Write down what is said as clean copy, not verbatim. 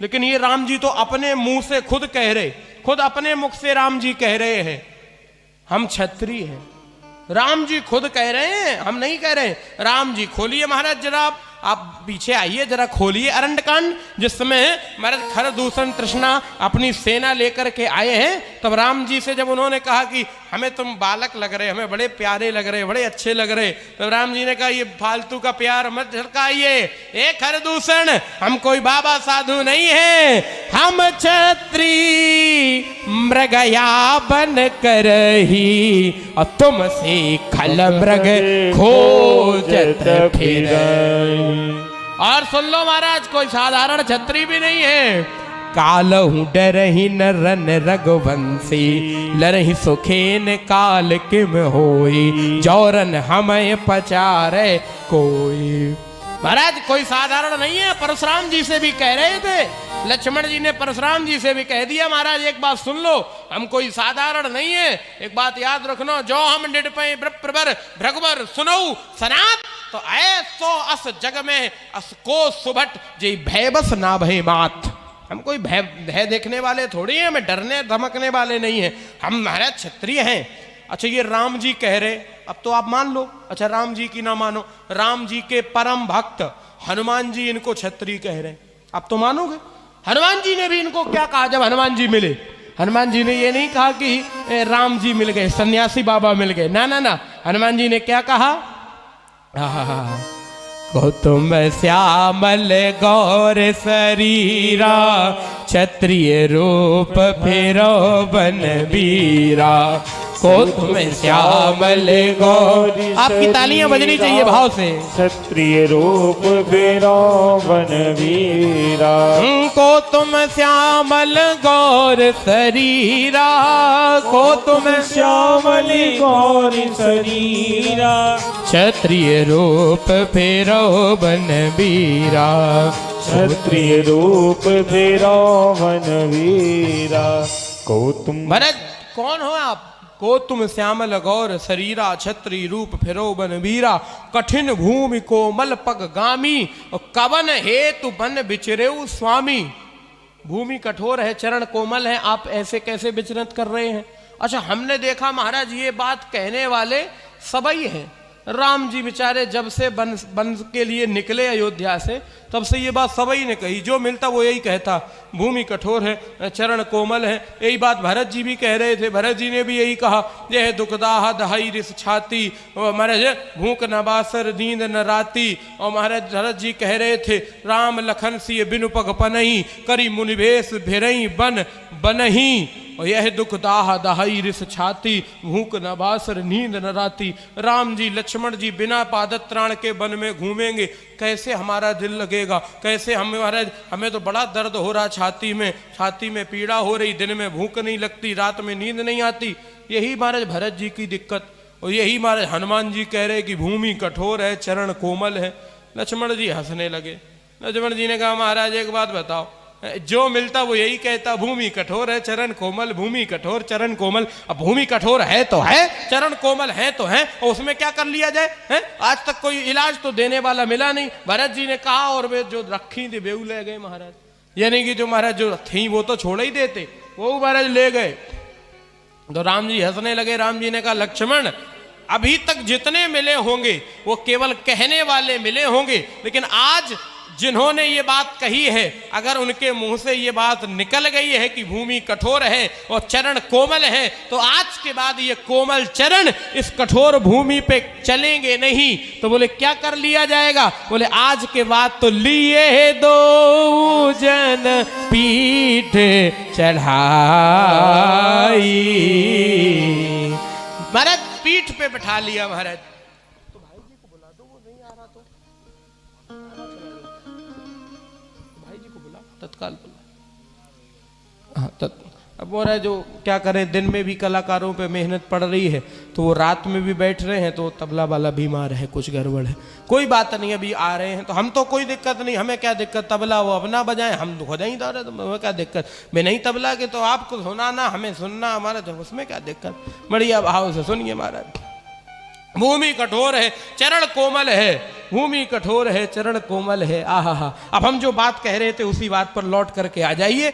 लेकिन ये राम जी तो अपने मुंह से खुद कह रहे, खुद अपने मुख से राम जी कह रहे हैं हम क्षत्रिय हैं। राम जी खुद कह रहे हैं, हम नहीं कह रहे। राम जी खोलिए महाराज जरा, आप पीछे आइए जरा, खोलिए अरण्यकांड, जिस समय महाराज खरदूषण तृष्णा अपनी सेना लेकर के आए हैं, तब राम जी से जब उन्होंने कहा कि हमें तुम बालक लग रहे, हमें बड़े प्यारे लग रहे, बड़े अच्छे लग रहे, तब राम जी ने कहा ये फालतू का प्यार मत झलकाइए, ए खरदूषण, हम कोई बाबा साधु नहीं है, हम क्षत्रिय मृगया बन कर ही और तुमसे खल मृग खोजत फिर। और सुन लो महाराज, कोई साधारण क्षत्रिय भी नहीं है। कालहु डरहि नरन रघुवंशी, लरहि सुखेन काल किम होई, जौरन हमें पचारे कोई। महाराज कोई साधारण नहीं है, परशुराम जी से भी कह रहे थे, लक्ष्मण जी ने परशुराम जी से भी कह दिया महाराज एक बात सुन लो, हम कोई साधारण नहीं है, एक बात याद रखना, जो हम निडपय प्रबर भ्रगवर सुनऊ सनात, तो ऐसो अस जग में अस को सुभट जे भय बस ना भय मात। हम कोई भय देखने वाले थोड़ी हैं, हमें डरने धमकने वाले नहीं हैं, हम महाराज क्षत्रिय हैं। अच्छा ये राम जी कह रहे, अब तो आप मान लो। अच्छा राम जी की ना मानो, राम जी के परम भक्त हनुमान जी इनको क्षत्रिय कह रहे, अब तो मानोगे। हनुमान जी ने भी इनको क्या कहा जब हनुमान जी मिले, हनुमान जी ने ये नहीं कहा कि राम जी मिल गए, सन्यासी बाबा मिल गए, ना ना ना, हनुमान जी ने क्या कहा, को तुम श्यामल गौर शरीरा, क्षत्रिय रूप फेरो बन बीरा, को तुम श्यामल गौर। आपकी तालियां बजनी चाहिए भाव से। क्षत्रिय रूप फेरो बन बीरा, को तुम श्यामल गौर शरीरा, को तुम श्यामल गौर शरीरा, क्षत्रिय रूप फेरो बन बीरा, क्षत्रिय रूप फेरो बन बीरा। को तुम भरत कौन हो आप, को तुम श्यामल गौर शरीरा, क्षत्रिय रूप फेरो बन वीरा, कठिन भूमि कोमल पग गामी, कवन हेतु बन बिचरेऊ स्वामी। भूमि कठोर है, चरण कोमल है, आप ऐसे कैसे विचरण कर रहे हैं। अच्छा हमने देखा महाराज ये बात कहने वाले सबई हैं। राम जी बेचारे जब से वन के लिए निकले अयोध्या से, तब से ये बात सबई ने कही, जो मिलता वो यही कहता, भूमि कठोर है, चरण कोमल है। यही बात भरत जी भी कह रहे थे, भरत जी ने भी यही कहा, यह दुखदाह दहाई रिस छाती, और महाराज भूख न बासर नींद न राती। और महाराज भरत जी कह रहे थे, राम लखन सिय बिनु पग पनही, करी मुनिवेश भिरई बन बनही, और यह दुख दाह दहाई रिस छाती, भूख न बासर नींद न राती। राम जी लक्ष्मण जी बिना पादत त्राण के वन में घूमेंगे, कैसे हमारा दिल लगेगा, कैसे हम महाराज, हमें तो बड़ा दर्द हो रहा छाती में पीड़ा हो रही, दिन में भूख नहीं लगती, रात में नींद नहीं आती। यही महाराज भरत जी की दिक्कत। और यही महाराज हनुमान जी कह रहे कि भूमि कठोर है, चरण कोमल है। लक्ष्मण जी हंसने लगे। लक्ष्मण जी ने कहा महाराज एक बात बताओ, जो मिलता वो यही कहता, भूमि कठोर है चरण कोमल, भूमि कठोर चरण कोमल। अब भूमि कठोर है तो है, चरण कोमल है तो है, और उसमें क्या कर लिया जाए है? आज तक कोई इलाज तो देने वाला मिला नहीं। भरत जी ने कहा, और वे जो रखी थी बेऊ ले गए महाराज, यानी कि जो महाराज जो थी वो तो छोड़ ही देते, वो महाराज ले गए। तो राम जी हंसने लगे। राम जी ने कहा लक्ष्मण, अभी तक जितने मिले होंगे वो केवल कहने वाले मिले होंगे, लेकिन आज जिन्होंने ये बात कही है, अगर उनके मुंह से ये बात निकल गई है कि भूमि कठोर है और चरण कोमल है, तो आज के बाद ये कोमल चरण इस कठोर भूमि पे चलेंगे नहीं। तो बोले क्या कर लिया जाएगा? बोले आज के बाद तो लिए दो जन पीठ चढ़ाई। महाराज पीठ पे बैठा लिया महाराज। तो भाई जी को बुला दो, वो नहीं आ रहा तो भाई जी को बुला, तत्काल बुला। हाँ अब वो रहा, जो क्या करें, दिन में भी कलाकारों पे मेहनत पड़ रही है, तो वो रात में भी बैठ रहे हैं, तो तबला वाला बीमार है, कुछ गड़बड़ है। कोई बात नहीं, अभी आ रहे हैं तो हम तो कोई दिक्कत नहीं, हमें क्या दिक्कत, तबला वो अपना बजाएं, हम खुद ही दौड़े, तो हमें क्या दिक्कत। मैं नहीं तबला के तो आपको सुनाना, हमें सुनना, हमारा तो उसमें क्या दिक्कत। बढ़िया भाव से सुनिए महाराज। भूमि कठोर है चरण कोमल है, भूमि कठोर है चरण कोमल है। आहा हा। अब हम जो बात कह रहे थे उसी बात पर लौट करके आ जाइए।